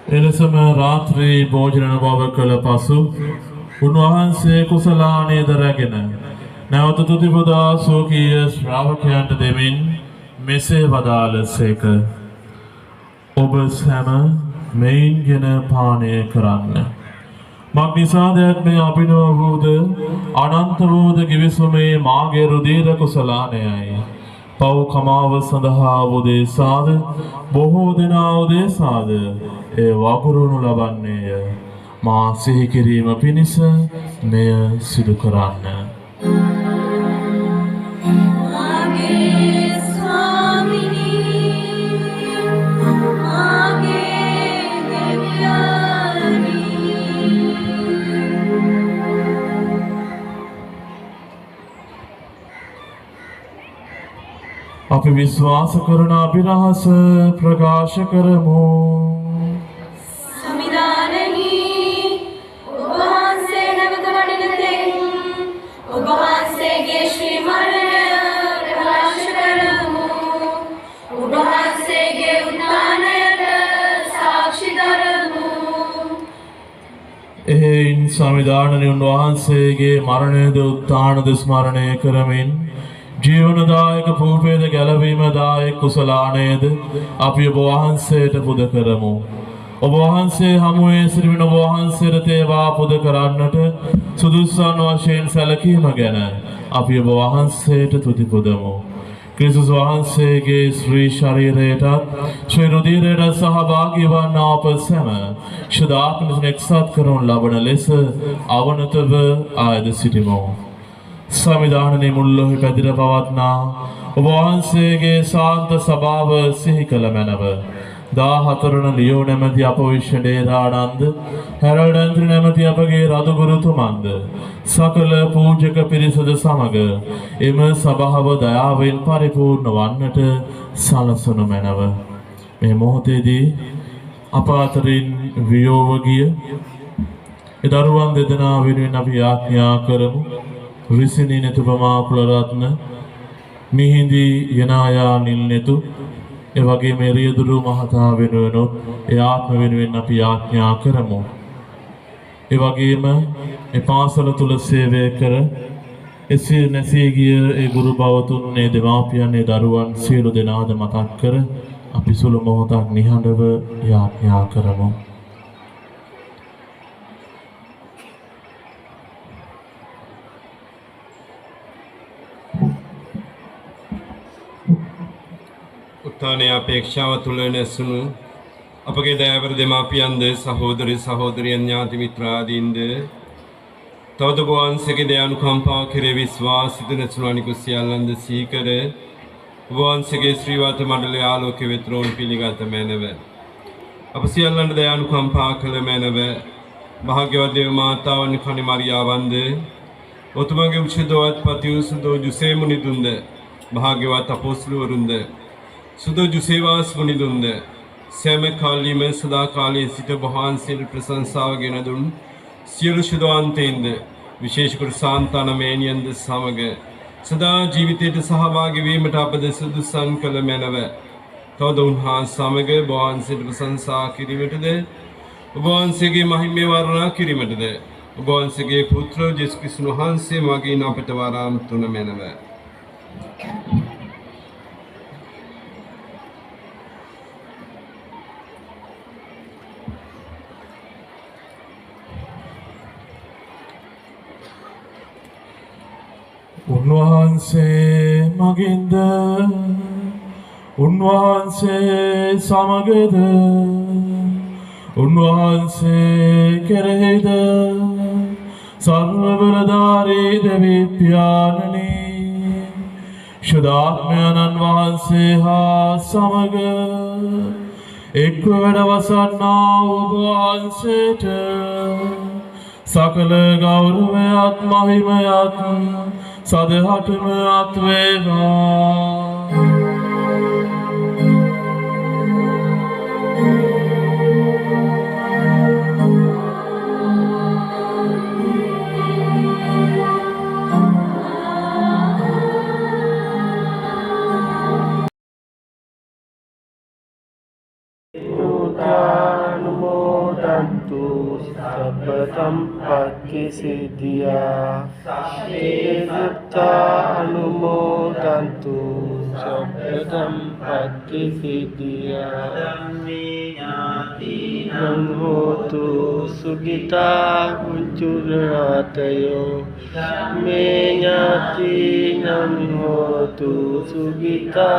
එලෙසම රාත්‍රී භෝජන බව කළ පසු උන්වහන්සේ කුසලානේද රැගෙන නැවත තුතිපුදා සෝකීය ශ්‍රාවකයන්ට දෙමින් මෙසේ වදාළසේක. ඔබ සැම මෙයින්ගෙන පානය කරන්න. මක්නිසාදයක් මේ අභිනව වූද අනන්ත වූද ගිවිසුමේ මාගේ රුධීර කුසලානයයි. පව් කමාව සඳහා උදෙසාද බොහෝ දෙනා උදෙසාද ඒ වගුරුණු ලබන්නේය. මා සිහි කිරීම පිණිස මෙය සිදු කරන්න. අපි විශ්වාස කරන අභිරහස ප්‍රකාශ කරමු. සමිදානනි ඔබ වහන්සේ නැවත වඩින තෙක් ඔබ වහන්සේගේ ශ්‍රී මරණය ප්‍රකාශ කරමු. ඔබ වහන්සේගේ උත්ථානයට සාක්ෂි දරමු. එහෙයින් සමිදානනි උන්වහන්සේගේ මරණයද උත්ථානද ස්මරණය කරමින් ජීවනදායක පූපේද ගැලවීමදායක කුසලානයද අපි ඔබ වහන්සේට පුද කරමු. ඔබ වහන්සේ හමුවේ සිටින ඔබ වහන්සේට තේවා පුද කරන්නට සුදුසුසන් වශයෙන් සැලකීම ගැන අපි ඔබ වහන්සේට තුති පුදමු. ක්‍රිස්තුස් වහන්සේගේ ශ්‍රී ශරීරයටත් ශ්‍රී රුධිරයට සහභාගී වන්නා අප සැම ශුද්ධාත්මික එක්සත් කරනු ලබන ලෙස අවනතව ආයද සිටිමු. සමිදානනි මුල්ලොහි පැතිර පවත්නා ඔබ වහන්සේගේ ශාන්ත සභාව සිහි කළ මැනව. 14 ලියෝ නැමැති අපවිශ්වඩේරානන්ද හැරල්ඩ් ඇන්ත්‍රි නැමැති අපගේ රදුගුරුතුමන්ද සකල පූජක පිරිසද සමග එම සභාව දයාවෙන් පරිපූර්ණ වන්නට සලසනු මැනව. මේ මොහොතේදී අප අතරින් වියෝව ගිය ඒ දරුවන් දෙදෙනා වෙනුවෙන් අපි ආඥා කරමු. රිසිනි නෙතුපමා කුලරත්න මිහිඳි යනායා නිල්නෙතු ඒ වගේම රියදුරු මහතා වෙනුවෙනුත් ඒ ආත්ම වෙනුවෙන් අපි ආඥා කරමු. ඒ වගේම ඒ පාසල තුල සේවය කර එසේ නැසී ගිය ඒ ගුරු භවතුන් ඒ දෙමාපියන් ඒ දරුවන් සියලු දෙනාද මතක් කර අපි සුළු මොහොතක් නිහඬව ආඥා කරමු. උත්ථානයේ අපේක්ෂාව තුළ නැසුණු අපගේ දයාවර දෙමාපියන්ද සහෝදරි සහෝදරියන් ඥාති මිත්‍රාදීන්ද තවද ඔබ වහන්සේගේ දයානුකම්පාව කෙරෙහි විශ්වාසිත නැසුණු අනිකුත් සියල්ලන්ද සීකර ඔබ වහන්සේගේ ශ්‍රීවාත මණ්ඩලයේ ආලෝකයේ වෙතරෝන් පිළිගත මැනව. අප සියල්ලන්ට දයානුකම්පා කළ මැනව. භාග්‍යවත් දේව මාතාවන් කනි මරියාවන්ද ඔතුමගේ උචිතවත් පතිවුසුදෝ ජුසේ මුනිදුන්ද භාග්‍යවත් අපොස්තුලවරුන්ද සුදෝ ජුසේවාස් මුනිදුන්ද සෑම කාලීම සදා කාලයේ සිට වහන්සේට ප්‍රශංසාව ගෙන දුන් සියලු ශුද්ධාන්තයින්ද විශේෂ කොට සාන්තාන මේනියන්ද සමග සදා ජීවිතයට සහභාගී වීමට අපද සුදුසන් කළ මැනව. තවද උන්වහන්සේ සමග වහන්සේට ප්‍රශංසා කිරීමටද ඔබ වහන්සේගේ මහිමය වර්ණනා කිරීමටද ඔබ වහන්සේගේ පුත්‍ර ජේසුස් ක්‍රිස්තුස් වහන්සේ මගින් අපට වරම් තුන මැනව. උන්වහන්සේ මගින්ද උන්වහන්සේ සමගද උන්වහන්සේ කෙරෙහිද සර්ව බලධාරී දෙවි පියාණනි ශුද්ධාත්මයන්න් වහන්සේ හා සමග එක්ව වැඩවසන්නා ඔබ වහන්සේට සකල ගෞරවයත් මහිමයත් සදහටම අත් වේවා. अनुमोदन्तु सब्बसम्पत्तिसिद्धिया सत्ता अनुमोदन्तु सब्बसम्पत्तिसिद्धिया धम्मेज्ञातिनं होतु सुखिता उच्चुरातयो मे ज्ञातिनं होतु सुखिता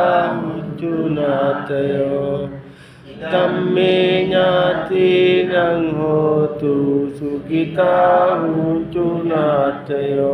उच्चुरातयो धम्मे ज्ञातिनं होतु सुखिता उच्चुरातयो